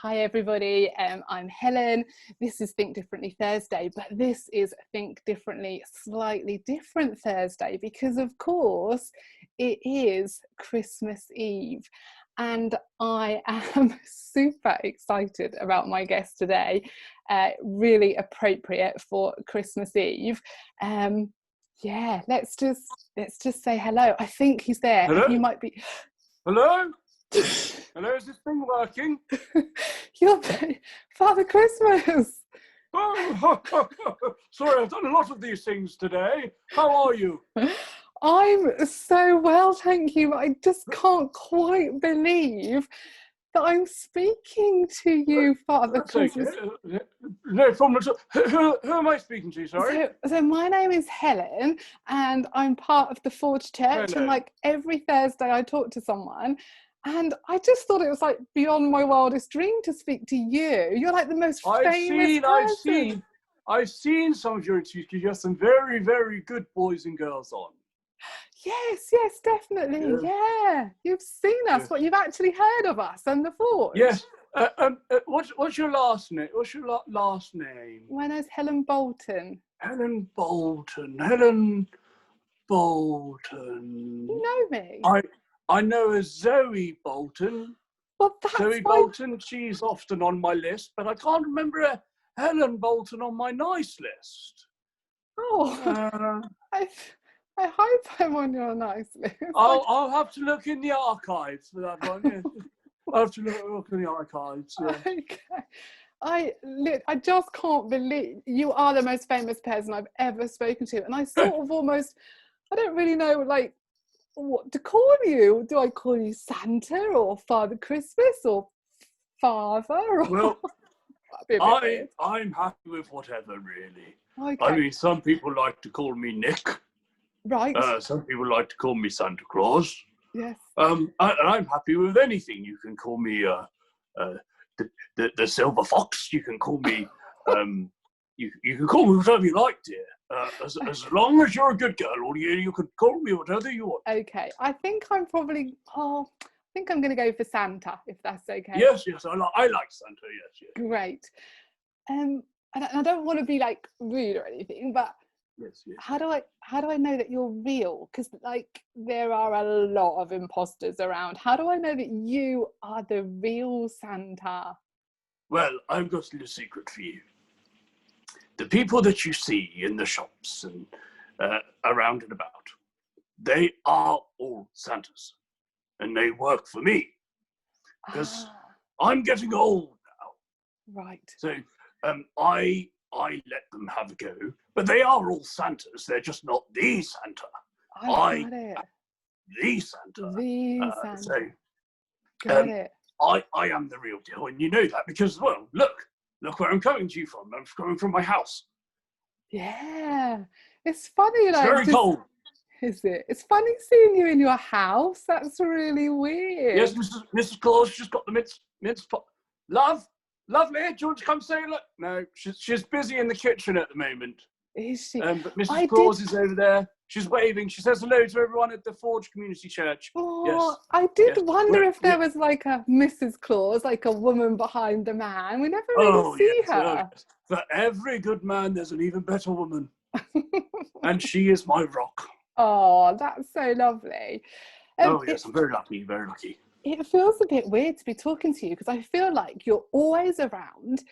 Hi everybody, I'm Helen. This is Think Differently Thursday, but this is Think Differently Slightly Different Thursday because of course it is Christmas Eve and I am super excited about my guest today, really appropriate for Christmas Eve. Yeah, let's just say hello. I think he's there. Hello? You might be... Hello? Hello, is this thing working? You're Father Christmas. Oh, sorry, I've done a lot of these things today. How are you? I'm so well, thank you. I just can't quite believe that I'm speaking to you, Father That's Christmas. okay. No problem at all. Who am I speaking to, sorry? So my name is Helen and I'm part of the Forge Church. Hello. And like every Thursday I talk to someone and I just thought it was like beyond my wildest dream to speak to you. You're like the most famous person. I've seen some of your interviews because you have some very, very good boys and girls on. Yes, definitely. Yeah. You've seen us, Yes. but you've actually heard of us and the Forge. Yes. What's your last name? What's your last name? My name's Helen Bolton. Helen Bolton. Helen Bolton. You know me? I know a Zoe Bolton. Well, that's Zoe Bolton, she's often on my list, but I can't remember a Helen Bolton on my nice list. Oh, I hope I'm on your nice list. I'll have to look in the archives for that one. Yeah. I'll have to look in the archives. Yeah. Okay. I just can't believe you are the most famous person I've ever spoken to, and I sort of almost, I don't really know like what to call you. Do I call you Santa or Father Christmas or Father? Or... Well, I'm happy with whatever, really. Okay. I mean, some people like to call me Nick. Right. Some people like to call me Santa Claus. Yes. I'm happy with anything. You can call me the Silver Fox. You can call me you can call me whatever you like, dear. As long as you're a good girl, or you can call me whatever you want. Okay. I think I'm probably I think I'm going to go for Santa, if that's okay. Yes, I like Santa. Yes. Great. And I don't want to be like rude or anything, but yes. How do I know that you're real? Because like there are a lot of imposters around. How do I know that you are the real Santa? Well, I've got a little secret for you. The people that you see in the shops and around and about, they are all Santas, and they work for me because I'm getting old now. Right. So I let them have a go, but they are all Santas. They're just not the Santa. I got it. The Santa. The Santa. So got it. I am the real deal, and you know that because, well, look where I'm coming to you from. I'm coming from my house. Yeah, it's funny. It's very cold. Is it? It's funny seeing you in your house. That's really weird. Yes, Mrs. Claus just got the mince pot. Lovely, do you want to come say look? No, she's busy in the kitchen at the moment. Is she? But Mrs. Claus is over there. She's waving. She says hello to everyone at the Forge Community Church. Oh, yes. I did wonder if there was like a Mrs. Claus, like a woman behind the man. We never really see her. Oh, yes. For every good man, there's an even better woman. And she is my rock. Oh, that's so lovely. Yes, I'm very lucky, very lucky. It feels a bit weird to be talking to you because I feel like you're always around,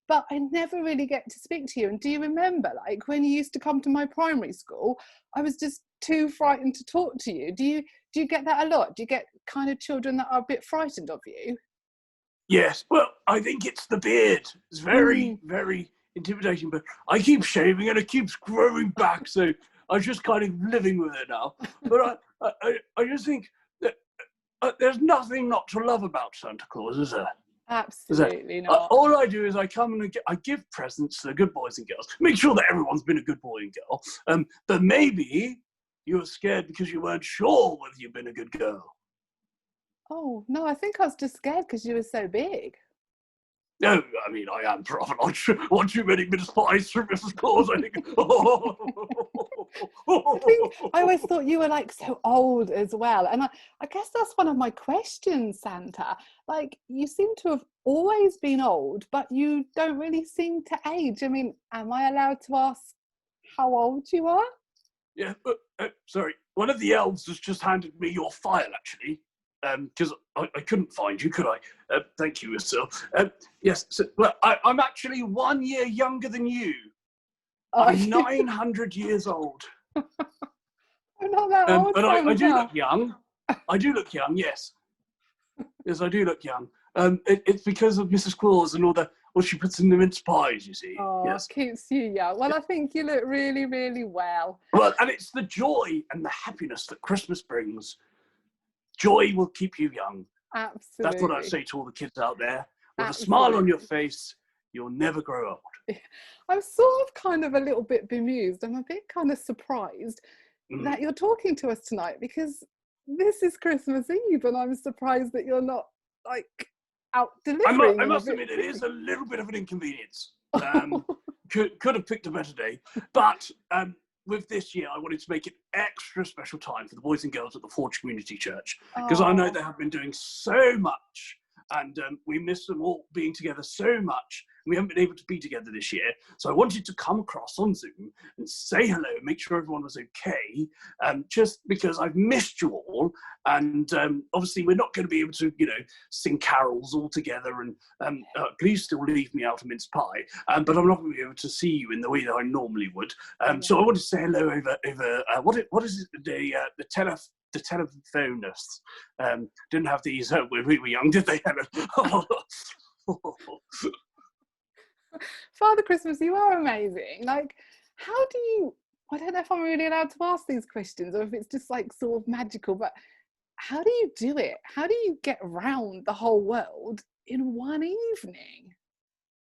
but I never really get to speak to you. And do you remember, like, when you used to come to my primary school, I was just too frightened to talk to you. Do you get that a lot? Do you get kind of children that are a bit frightened of you? Yes, well, I think it's the beard. It's very, very intimidating, but I keep shaving and it keeps growing back, so I'm just kind of living with it now. But I just think that there's nothing not to love about Santa Claus, is there? Absolutely not. All I do is I come and I give presents to the good boys and girls. Make sure that everyone's been a good boy and girl. But maybe you were scared because you weren't sure whether you've been a good girl. Oh, no, I think I was just scared because you were so big. No, I mean, I am rather not sure. One too many mince pies from Mrs. Claus, I think. I always thought you were like so old as well. And I guess that's one of my questions, Santa. Like, you seem to have always been old, but you don't really seem to age. I mean, am I allowed to ask how old you are? Yeah, sorry. One of the elves has just handed me your file, actually, because I couldn't find you, could I? Thank you, sir. Yes, so, well, I'm actually 1 year younger than you. I'm 900 years old. I'm not that old, But I do Santa. look young. I do look young, yes. Yes, I do look young. It's because of Mrs. Claus and all what she puts in the mince pies, you see. Oh, Yes. keeps you young. Well, I think you look really, really well. Well, and it's the joy and the happiness that Christmas brings. Joy will keep you young. Absolutely. That's what I say to all the kids out there. With Absolutely. a smile on your face, you'll never grow old. I'm sort of kind of a little bit bemused. I'm a bit kind of surprised that you're talking to us tonight, because this is Christmas Eve and I'm surprised that you're not like out delivering. I must admit, it is a little bit of an inconvenience. Could have picked a better day, but with this year, I wanted to make it extra special time for the boys and girls at the Forge Community Church, because I know they have been doing so much, and we miss them all being together so much. We haven't been able to be together this year, so I wanted to come across on Zoom and say hello, make sure everyone was okay, just because I've missed you all, and obviously we're not going to be able to, sing carols all together, and please still leave me out of mince pie, but I'm not going to be able to see you in the way that I normally would. So I wanted to say hello over what is it, the telephonist. Didn't have these when we were young, did they, Helen? Father Christmas, you are amazing. Like, how do you, I don't know if I'm really allowed to ask these questions or if it's just like sort of magical, but how do you do it? How do you get around the whole world in one evening?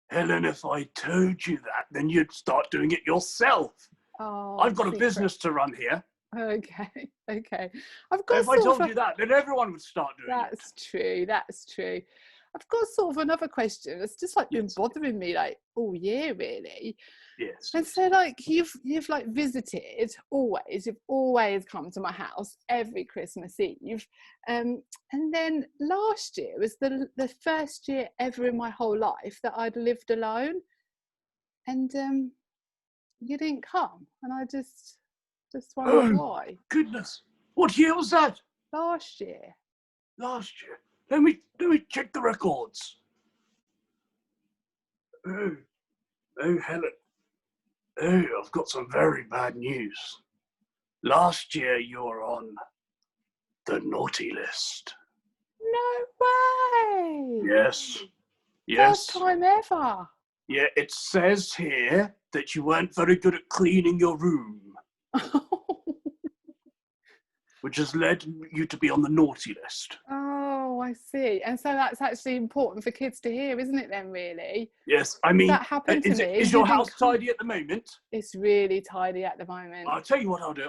Helen, if I told you that, then you'd start doing it yourself. Oh, I've got a business to run here. Okay. I've got if I told you that, then everyone would start doing it. That's true. I've got sort of another question. It's just like been bothering me like all year, really. Yes. And so, like, you've like visited always. You've always come to my house every Christmas Eve. And then last year was the first year ever in my whole life that I'd lived alone. And you didn't come, and I just wondered why. Goodness, what year was that? Last year. Last year. Let me check the records. Oh, Helen. Oh, I've got some very bad news. Last year you were on the naughty list. No way! Yes. First time ever. Yeah, it says here that you weren't very good at cleaning your room. Which has led you to be on the naughty list. Oh, I see. And so that's actually important for kids to hear, isn't it then, really? Yes, I mean, that happened to me. Is your house tidy at the moment? It's really tidy at the moment. I'll tell you what I'll do.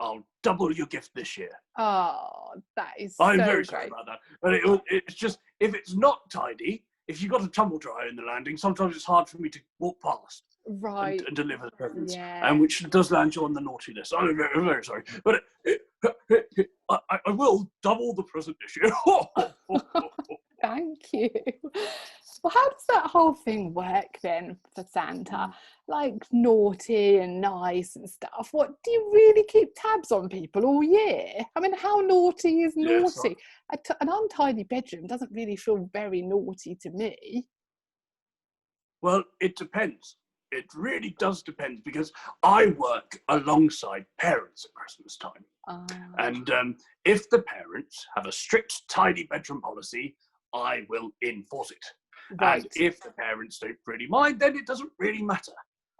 I'll double your gift this year. Oh, that is I'm so very great. sorry about that. But it's just, if it's not tidy, if you've got a tumble dryer in the landing, sometimes it's hard for me to walk past. Right. And deliver the presents, Yeah. which does land you on the naughty list. I'm very, very sorry, but I will double the present this year. Thank you. Well, how does that whole thing work then for Santa? Like naughty and nice and stuff. What, do you really keep tabs on people all year? I mean, how naughty is naughty? Yes, an untidy bedroom doesn't really feel very naughty to me. Well, it depends. It really does depend, because I work alongside parents at Christmas time. And if the parents have a strict tidy bedroom policy, I will enforce it. Right. And if the parents don't really mind, then it doesn't really matter.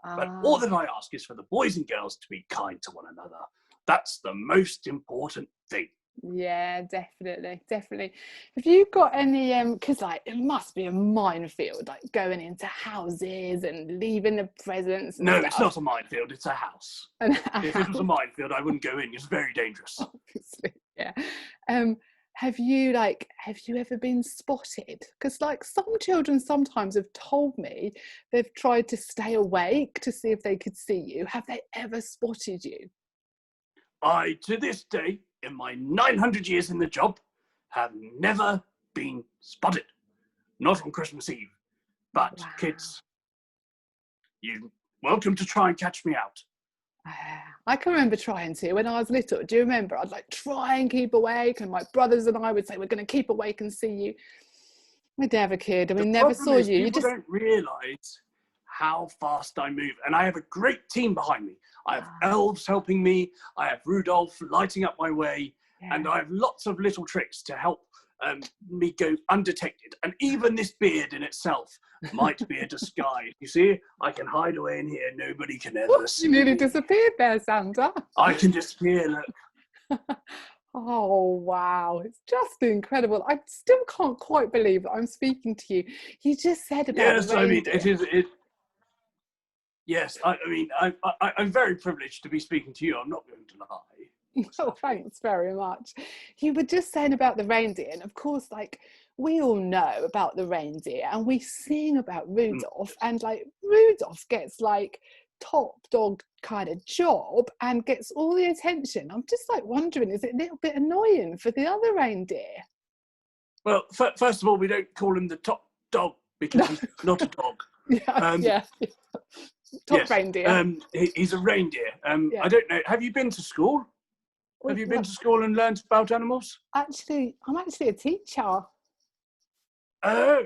But all that I ask is for the boys and girls to be kind to one another. That's the most important thing. Yeah, definitely. Have you got any, because like it must be a minefield, like going into houses and leaving the presents and stuff. It's not a minefield, it's a house. If it was a minefield, I wouldn't go in. It's very dangerous. Obviously, yeah. have you ever been spotted? Because like some children sometimes have told me they've tried to stay awake to see if they could see you. Have they ever spotted you? I, to this day, in my 900 years in the job, have never been spotted. Not on Christmas Eve. But Wow. kids, you're welcome to try and catch me out. I can remember trying to when I was little. Do you remember? I'd like try and keep awake, and my brothers and I would say, we're going to keep awake and see you. We never could, and we The never problem saw is you. You people just don't realise how fast I move. And I have a great team behind me. I have elves helping me. I have Rudolph lighting up my way. yeah. And I have lots of little tricks to help me go undetected. And even this beard in itself might be a disguise. You see, I can hide away in here. Nobody can ever see You nearly me. disappeared there, Santa. I can disappear, look. Oh, wow. It's just incredible. I still can't quite believe that I'm speaking to you. You just said about the Yes, I mean, reindeer. Yes, I'm very privileged to be speaking to you. I'm not going to lie. Oh, thanks very much. You were just saying about the reindeer, and of course, like we all know about the reindeer, and we sing about Rudolph, and like Rudolph gets like top dog kind of job and gets all the attention. I'm just like wondering, is it a little bit annoying for the other reindeer? Well, first of all, we don't call him the top dog because he's not a dog. Yeah. Top Yes, reindeer. he's a reindeer. Yeah. I don't know. Have you been to school? Have you been to school and learned about animals? Actually, I'm actually a teacher. Oh,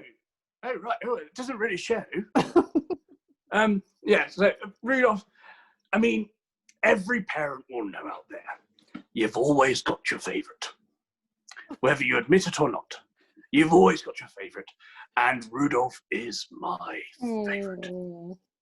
right. Oh, it doesn't really show. Yeah. So Rudolph. I mean, every parent will know out there. You've always got your favourite, whether you admit it or not. You've always got your favourite, and Rudolph is my favourite.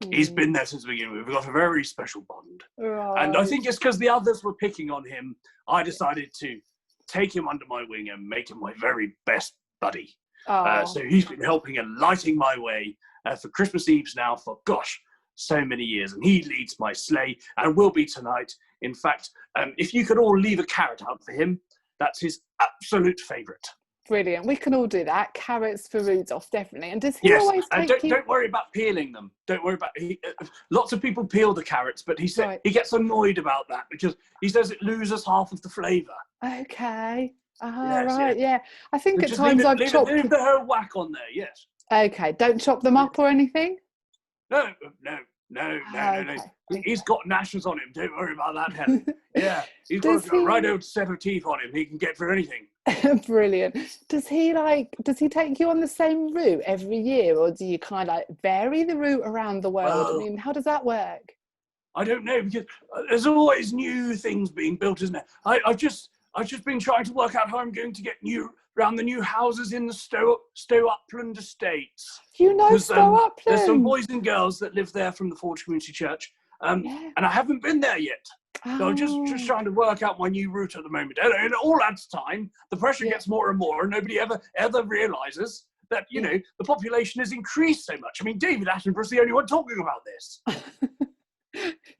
He's been there since the beginning. We've got a very special bond. Right. And I think it's because the others were picking on him, I decided to take him under my wing and make him my very best buddy. So he's been helping and lighting my way for Christmas Eves now for, gosh, so many years. And he leads my sleigh and will be tonight. In fact, if you could all leave a carrot out for him, that's his absolute favourite. Brilliant. We can all do that. Carrots for Rudolph, definitely. And does he always take don't worry about peeling them. Don't worry about lots of people peel the carrots, but he said he gets annoyed about that because he says it loses half of the flavour. Okay. Yes, right, yeah. I think just at times I've chopped... leave the whole whack on there, yes. Okay, don't chop them up or anything? No. He's got gnashes on him. Don't worry about that, Helen. Yeah, he's got a right old set of teeth on him. He can get through anything. Brilliant. Does he take you on the same route every year, or do you kind of like vary the route around the world? I mean, how does that work? I don't know, because there's always new things being built, isn't there? I've just been trying to work out how I'm going to get around the new houses in the Stow Upland estates. You know Stow Upland? There's some boys and girls that live there from the Forge Community Church, and I haven't been there yet. So I'm just trying to work out my new route at the moment. And it all adds time. The pressure gets more and more, and nobody ever realises that, you know, the population has increased so much. I mean, David Attenborough's the only one talking about this.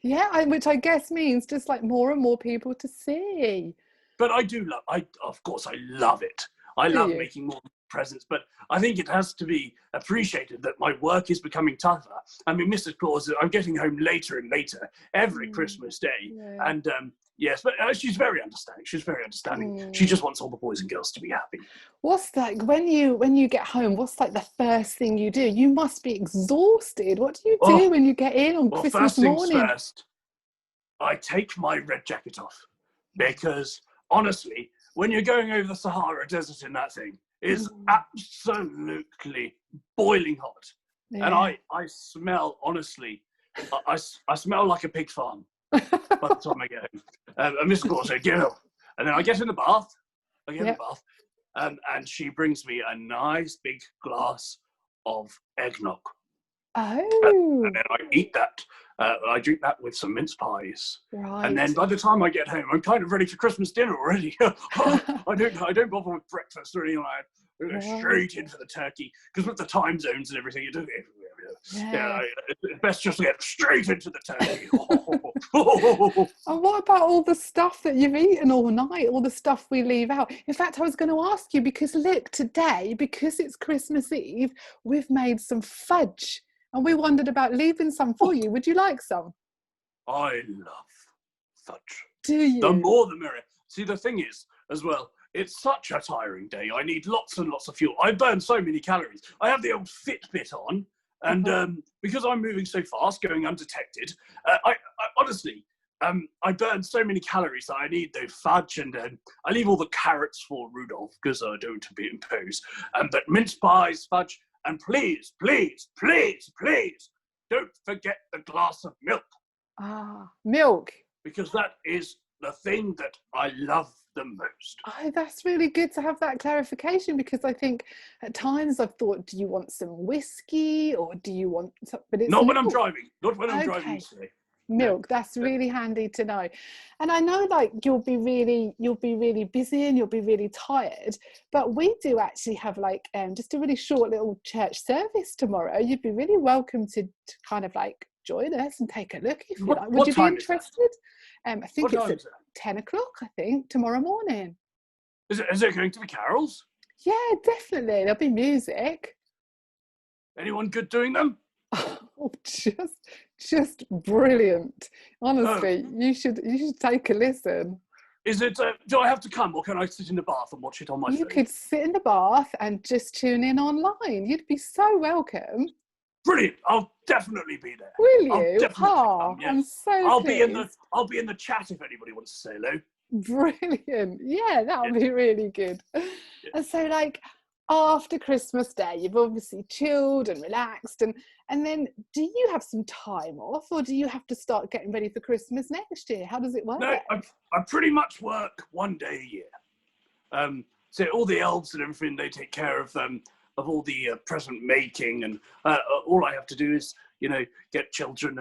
Yeah, which I guess means just like more and more people to see. But of course, I love it. I love making more presents, but I think it has to be appreciated that my work is becoming tougher. I mean, Mrs. Claus, I'm getting home later and later every Christmas day. And yes, but she's very understanding. She's very understanding. She just wants all the boys and girls to be happy. What's like when you get home, what's like the first thing you do? You must be exhausted. What do you do when you get in on Christmas morning? First things first, I take my red jacket off, because honestly, when you're going over the Sahara Desert in that thing, it's absolutely boiling hot. And I smell, honestly, I smell like a pig farm by the time I get home. And Mrs. Claus said, get up. And then I get in the bath. And she brings me a nice big glass of eggnog. Oh. And then I eat that. I drink that with some mince pies. Right. And then by the time I get home, I'm kind of ready for Christmas dinner already. I don't bother with breakfast or anything like that. I go straight in for the turkey, because with the time zones and everything, Yeah. It's best just to get straight into the turkey. And what about all the stuff that you've eaten all night, all the stuff we leave out? In fact, I was going to ask you, because look, today, because it's Christmas Eve, we've made some fudge and we wondered about leaving some for you. Would you like some? I love fudge. Do The you? more the merrier. See, the thing is, as well, it's such a tiring day. I need lots and lots of fuel. I burn so many calories. I have the old Fitbit on, and because I'm moving so fast, going undetected, I honestly, I burn so many calories that I need the fudge, and I leave all the carrots for Rudolph because I don't want to be imposed. But mince pies, fudge, and please, please, please, please, don't forget the glass of milk. Ah, milk. Because that is the thing that I love the most. Oh, that's really good to have that clarification, because I think at times I've thought, do you want some whiskey or do you want some, but it's Not when milk. I'm driving. Not when I'm driving Okay. today. Milk, that's really handy to know. And I know, like, you'll be really busy and you'll be really tired, but we do actually have like just a really short little church service tomorrow. You'd be really welcome to kind of like join us and take a look if you like. Would you be interested? I think it's at 10 o'clock, I think, tomorrow morning. Is it going to be carols? Yeah, definitely. There'll be music. Anyone good doing them? Oh, just brilliant. Honestly, you should take a listen. Is it? Do I have to come, or can I sit in the bath and watch it on my phone? You could sit in the bath and just tune in online. You'd be so welcome. Brilliant! I'll definitely be there. Will you? I'll definitely come, yes. I'm so pleased. I'll be in the chat if anybody wants to say hello. Brilliant. Yeah, that'll be really good. Yeah. And so, like, after Christmas Day, you've obviously chilled and relaxed, and then do you have some time off, or do you have to start getting ready for Christmas next year? How does it work? No, I pretty much work one day a year. So all the elves and everything, they take care of all the present making, and all I have to do is, get children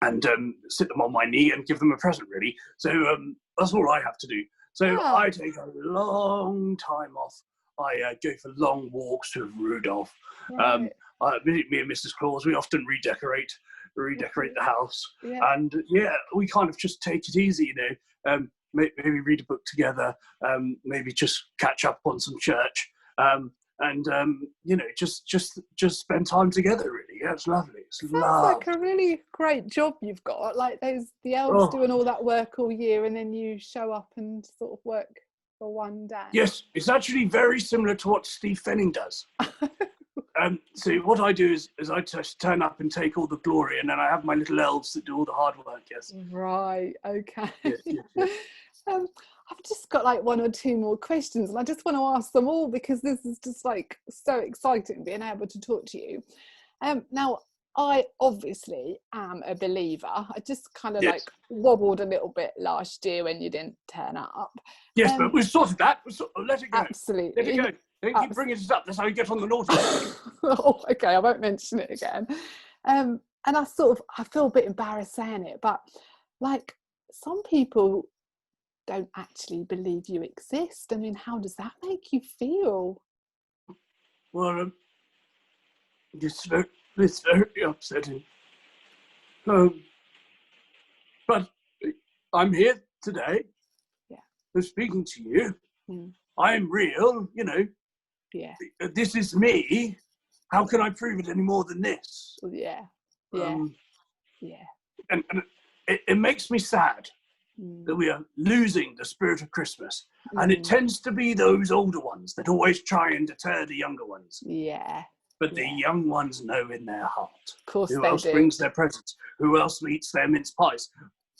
and sit them on my knee and give them a present, really. So that's all I have to do. So I take a long time off. I go for long walks with Rudolph. Right. Me and Mrs. Claus, we often redecorate the house. Yeah. And we kind of just take it easy, maybe read a book together, maybe just catch up on some church, and just spend time together, really. Yeah, it's lovely. Sounds like a really great job you've got. Like the elves doing all that work all year, and then you show up and sort of work for one day. Yes, it's actually very similar to what Steve Fenning does. So what I do is I just turn up and take all the glory, and then I have my little elves that do all the hard work. Yes. Right. Okay. Yes. I've just got like one or two more questions, and I just want to ask them all because this is just like so exciting being able to talk to you. Now, I obviously am a believer. I just kind of like wobbled a little bit last year when you didn't turn up. Yes, but we've sorted that. Let it go. Absolutely. Let it go. Don't keep bringing it up. That's how you get on the naughty list. Oh, okay. I won't mention it again. And I feel a bit embarrassed saying it, but like some people don't actually believe you exist. I mean, how does that make you feel? Well, it's very upsetting. But I'm here today. Yeah. I'm speaking to you. Mm. I'm real, Yeah. This is me. How can I prove it any more than this? Yeah. And it makes me sad that we are losing the spirit of Christmas. And it tends to be those older ones that always try and deter the younger ones. Yeah. But the young ones know in their heart. Of course Who else brings their presents? Who else eats their mince pies?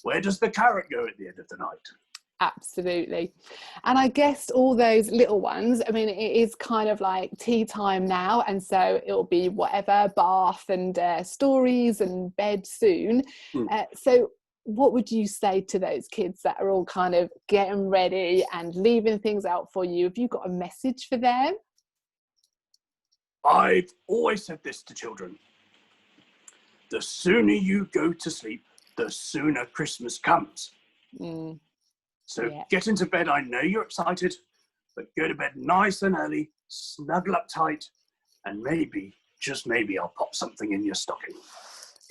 Where does the carrot go at the end of the night? Absolutely. And I guess all those little ones, I mean, it is kind of like tea time now, and so it'll be whatever, bath and stories and bed soon. So what would you say to those kids that are all kind of getting ready and leaving things out for you? Have you got a message for them? I've always said this to children. The sooner you go to sleep, the sooner Christmas comes. So get into bed. I know you're excited, but go to bed nice and early, snuggle up tight, and maybe just maybe I'll pop something in your stocking.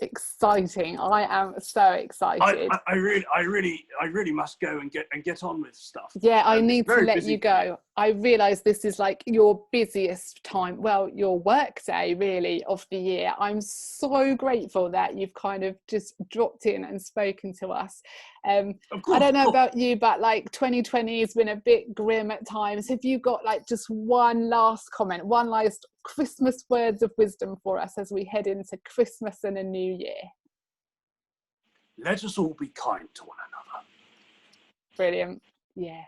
Exciting. I am so excited. I really must go and get on with stuff. Yeah, I need to very let busy you go. I realise this is like your busiest time, well, your work day really of the year. I'm so grateful that you've kind of just dropped in and spoken to us. Of course, I don't know about you, but like 2020 has been a bit grim at times. Have you got like just one last comment, one last Christmas words of wisdom for us as we head into Christmas and a new year? Let us all be kind to one another. Brilliant. Yeah.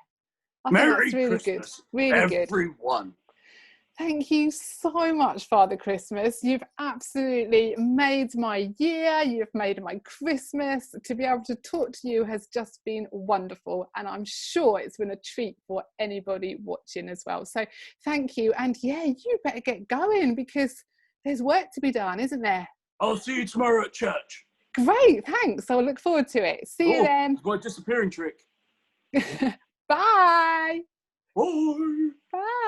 I think Merry that's really Christmas, good. Really good. everyone. Thank you so much, Father Christmas. You've absolutely made my year. You've made my Christmas. To be able to talk to you has just been wonderful. And I'm sure it's been a treat for anybody watching as well. So thank you. And yeah, you better get going because there's work to be done, isn't there? I'll see you tomorrow at church. Great. Thanks. I'll look forward to it. See you then. My disappearing trick. Bye. Bye. Bye.